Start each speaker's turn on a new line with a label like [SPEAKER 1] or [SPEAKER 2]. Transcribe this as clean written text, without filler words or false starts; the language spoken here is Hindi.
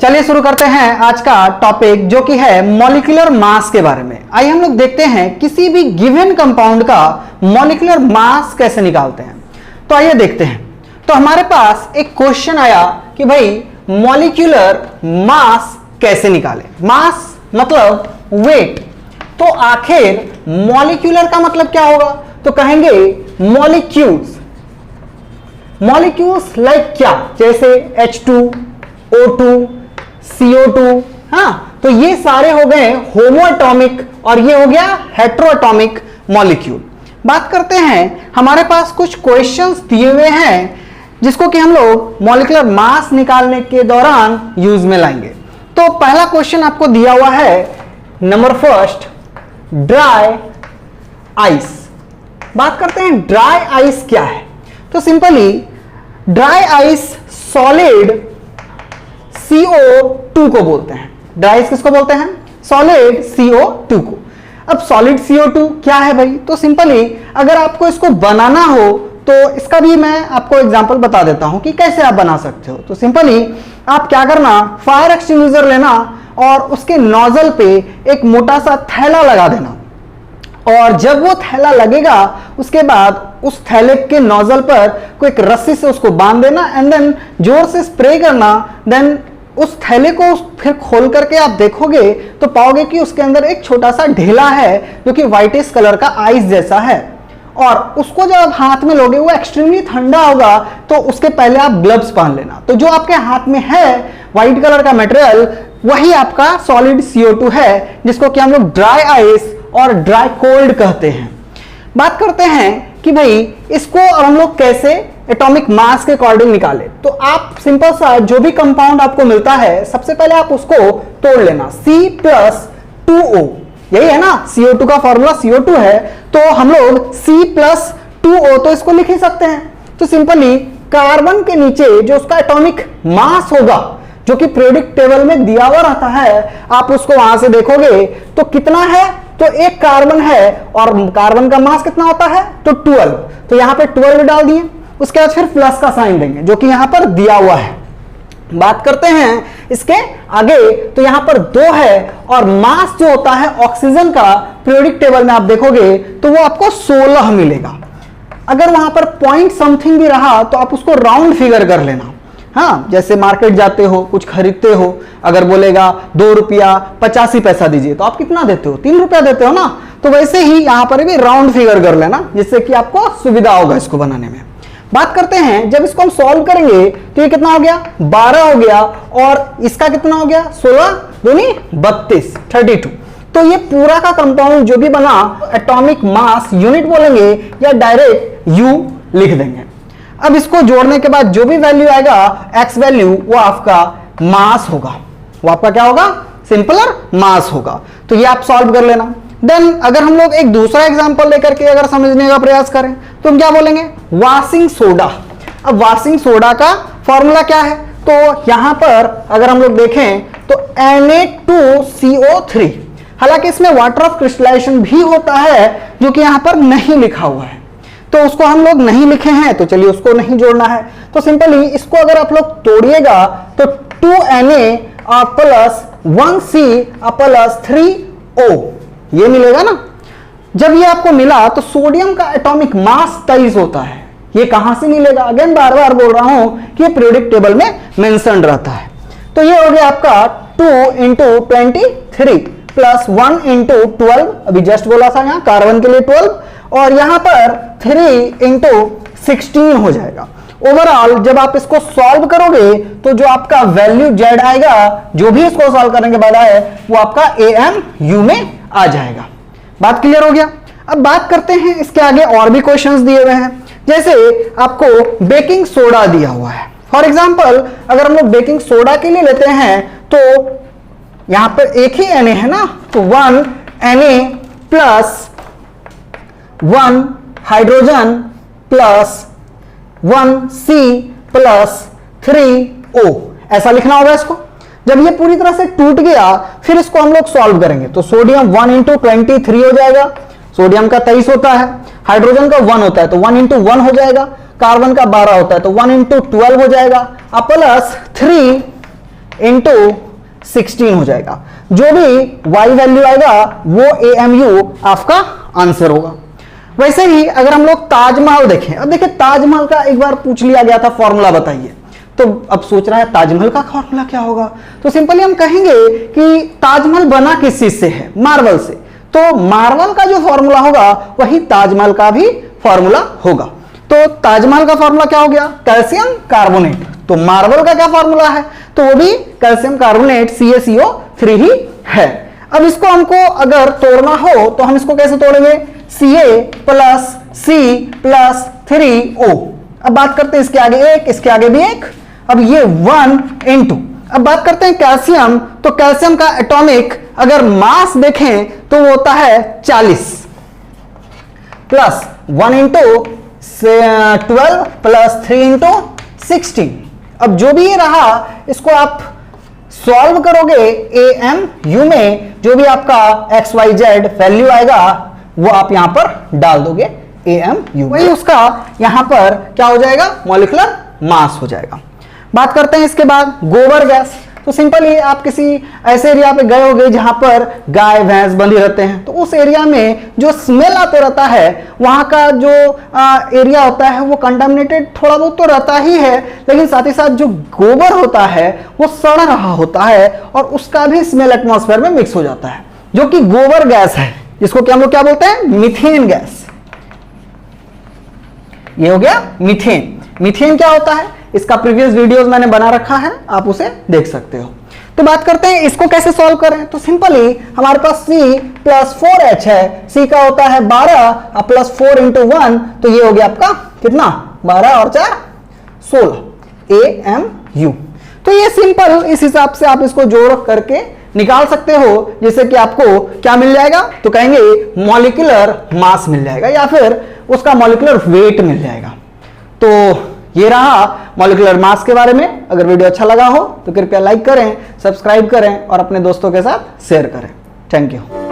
[SPEAKER 1] चलिए शुरू करते हैं आज का टॉपिक जो कि है मॉलिक्यूलर मास के बारे में। आइए हम लोग देखते हैं किसी भी गिवन कंपाउंड का मॉलिक्यूलर मास कैसे निकालते हैं। तो आइए देखते हैं। तो हमारे पास एक क्वेश्चन आया कि भाई मॉलिक्यूलर मास कैसे निकाले। मास मतलब वेट। तो आखिर मॉलिक्यूलर का मतलब क्या होगा? तो कहेंगे मॉलिक्यूल्स। मॉलिक्यूल्स लाइक क्या? जैसे H2, O2, CO2। हाँ, तो ये सारे हो गए होमोएटॉमिक और ये हो गया हेटेरोएटॉमिक मॉलिक्यूल। बात करते हैं, हमारे पास कुछ क्वेश्चंस दिए हुए हैं जिसको कि हम लोग मॉलिक्यूलर मास निकालने के दौरान यूज में लाएंगे। तो पहला क्वेश्चन आपको दिया हुआ है नंबर फर्स्ट, ड्राई आइस। बात करते हैं ड्राई आइस क्या है। तो simply dry ice solid CO2 को बोलते हैं। ड्राई आइस किसको बोलते हैं? सॉलिड CO2 को। अब सॉलिड CO2 क्या है भाई? तो सिंपली अगर आपको इसको बनाना हो तो इसका भी मैं आपको एग्जांपल बता देता हूं कि कैसे आप बना सकते हो। तो सिंपली आप क्या करना, फायर एक्सटिंग्विशर लेना और उसके नोजल पे एक मोटा सा थैला लगा देना, और जब वो थैला लगेगा उसके बाद उस थैले के नोजल पर कोई एक रस्सी से उसको बांध देना एंड देन जोर से स्प्रे करना। देन उस थैले को फिर खोल करके आप देखोगे तो पाओगे कि उसके अंदर एक छोटा सा ढेला है जो कि व्हाइटिश कलर का आइस जैसा है, और उसको जब आप हाथ में लोगे वो एक्सट्रीमली ठंडा होगा। तो उसके पहले आप ग्लव्स पहन लेना। तो जो आपके हाथ में है व्हाइट कलर का मटेरियल वही आपका सॉलिड CO2 है, जिसको कि हम लोग ड्राई आइस और ड्राई कोल्ड कहते हैं। बात करते हैं कि भाई इसको अब हम लोग कैसे एटॉमिक मास के अकॉर्डिंग निकाले। तो आप सिंपल सा जो भी कंपाउंड आपको मिलता है सबसे पहले आप उसको तोड़ लेना। C+2O, यही है ना, CO2 का फॉर्मूला CO2 है, तो हम लोग C+2O तो इसको लिख ही सकते हैं। तो सिंपली कार्बन के नीचे जो उसका एटॉमिक मास होगा जो कि पीरियोडिक टेबल में दिया हुआ रहता है, आप उसको वहां से देखोगे तो कितना है, तो एक कार्बन है और कार्बन का मास कितना होता है, तो 12। तो यहां पे 12 डाल दिए, उसके बाद फिर प्लस का साइन देंगे जो कि यहां पर दिया हुआ है। बात करते हैं इसके आगे, तो यहां पर 2 है और मास जो होता है ऑक्सीजन का पीरियोडिक टेबल में आप देखोगे तो वो आपको 16 मिलेगा। अगर वहां पर पॉइंट समथिंग भी रहा तो आप उसको राउंड फिगर कर लेना। हाँ, जैसे मार्केट जाते हो कुछ खरीदते हो, अगर बोलेगा 2 रुपया 85 पैसा दीजिए तो आप कितना देते हो? 3 रुपया देते हो ना। तो वैसे ही यहां पर भी राउंड फिगर कर लेना जिससे कि आपको सुविधा होगा इसको बनाने में। बात करते हैं, जब इसको हम सॉल्व करेंगे तो ये कितना हो गया, 12 हो गया, और इसका कितना हो गया, 16 दूनी 32, 32। तो ये पूरा का कंपाउंड जो भी बना एटॉमिक मास यूनिट बोलेंगे या डायरेक्ट U लिख देंगे। अब इसको जोड़ने के बाद जो भी वैल्यू आएगा X वैल्यू, वो आपका मास होगा। वो आपका क्या होगा? सिंपलर मास होगा। तो ये आप सॉल्व कर लेना। देन अगर हम लोग एक दूसरा एग्जांपल लेकर के अगर समझने का प्रयास करें तो हम क्या बोलेंगे, वॉशिंग सोडा। अब वॉशिंग सोडा का फॉर्मूला क्या है? तो यहां पर अगर हम लोग देखें तो Na2CO3। हालांकि इसमें वाटर ऑफ क्रिस्टलाइजेशन भी होता है जो कि यहां पर नहीं लिखा हुआ है, तो उसको हम लोग नहीं लिखे हैं, तो चलिए उसको नहीं जोड़ना है। तो सिंपली इसको अगर आप लोग तोड़िएगा तो 2Na plus 1C plus 3O ये मिलेगा ना। जब ये आपको मिला तो सोडियम का एटॉमिक मास 23 होता है। ये कहां से मिलेगा? अगेन बार बार बोल रहा हूं कि ये पीरियोडिक टेबल में मेंशन रहता है। तो ये हो गया आपका 2 × 23 प्लस 1 × 12, अभी जस्ट बोला था यहां कार्बन के लिए 12, और यहां पर 3 × 16 हो जाएगा। ओवरऑल जब आप इसको सॉल्व करोगे तो जो आपका वैल्यू Z आएगा, जो भी इसको सॉल्व करने के बाद आए, वो आपका AMU में आ जाएगा। बात क्लियर हो गया? अब बात करते हैं इसके आगे और भी क्वेश्चंस दिए हुए हैं। जैसे आपको बेकिंग सोडा दिया हुआ है। फॉर एग्जांपल अगर हम लोग बेकिंग सोडा के लिए लेते हैं तो यहां पर एक ही Na है ना, तो 1 Na plus 1 hydrogen plus 1C plus 3O, ऐसा लिखना होगा इसको। जब ये पूरी तरह से टूट गया फिर इसको हम लोग सॉल्व करेंगे तो सोडियम 1 × 23 हो जाएगा। सोडियम का 23 होता है, हाइड्रोजन का 1 होता है तो 1 × 1 हो जाएगा, कार्बन का 12 होता है तो 1 × 12 हो जाएगा, प्लस 3 इंटू 16 हो जाएगा। जो भी y वैल्यू आएगा वो AMU आपका आंसर होगा। वैसे ही अगर हम लोग ताजमहल देखें, अब देखिए ताजमहल का एक बार पूछ लिया गया था फॉर्मूला बताइए, तो अब सोच रहा है ताजमहल का फॉर्मूला क्या होगा, तो सिंपली हम कहेंगे कि ताजमहल बना किस चीज से है, मार्बल से, तो मार्बल का जो फॉर्मूला होगा वही ताजमहल का भी फॉर्मूला होगा। तो ताजमहल का फॉर्मूला क्या हो गया, कैल्शियम कार्बोनेट। तो मार्बल का क्या फॉर्मूला है, तो वो भी कैल्शियम कार्बोनेट CaCO3 ही है। अब इसको हमको अगर तोड़ना हो तो हम इसको कैसे तोड़ेंगे, Ca plus C plus 3O। अब बात करते हैं इसके आगे एक, इसके आगे भी एक, अब ये 1 इंटू, अब बात करते हैं कैल्शियम, तो कैल्शियम का एटॉमिक अगर मास देखें तो वो होता है 40 प्लस 1 इंटू 12 प्लस 3 इंटू 16। अब जो भी ये रहा इसको आप सॉल्व करोगे AMU में, जो भी आपका XYZ वैल्यू आएगा वो आप यहां पर डाल दोगे AMU, वही उसका यहां पर क्या हो जाएगा, मॉलिक्यूलर मास हो जाएगा। बात करते हैं इसके बाद गोबर गैस। तो सिंपली आप किसी ऐसे एरिया पे गए होंगे जहां पर गाय भैंस बंधी रहते हैं, तो उस एरिया में जो स्मेल आते रहता है, वहां का जो एरिया होता है वो कंटामिनेटेड थोड़ा बहुत तो रहता ही है, लेकिन साथ ही साथ जो गोबर होता है वो सड़ रहा होता है और उसका भी स्मेल एटमॉस्फेयर में मिक्स हो जाता है, जो कि गोबर गैस है, जिसको क्या हम लोग क्या बोलते हैं, मीथेन गैस। ये हो गया मीथेन। मीथेन क्या होता है, इसका प्रीवियस वीडियोस मैंने बना रखा है, आप उसे देख सकते हो। तो बात करते हैं इसको कैसे सॉल्व करें। तो सिंपली हमारे पास C प्लस 4H है, C का होता है 12 प्लस 4 इंटू 1, तो ये हो गया आपका कितना, 12 और 4 16 AMU। तो ये सिंपल, इस हिसाब से आप इसको जोड़ करके निकाल सकते हो, जिससे कि आपको क्या मिल जाएगा, तो कहेंगे मॉलिक्यूलर मास मिल जाएगा या फिर उसका मॉलिक्यूलर वेट मिल जाएगा। तो ये रहा मॉलिक्यूलर मास के बारे में। अगर वीडियो अच्छा लगा हो तो कृपया लाइक करें, सब्सक्राइब करें और अपने दोस्तों के साथ शेयर करें। Thank you.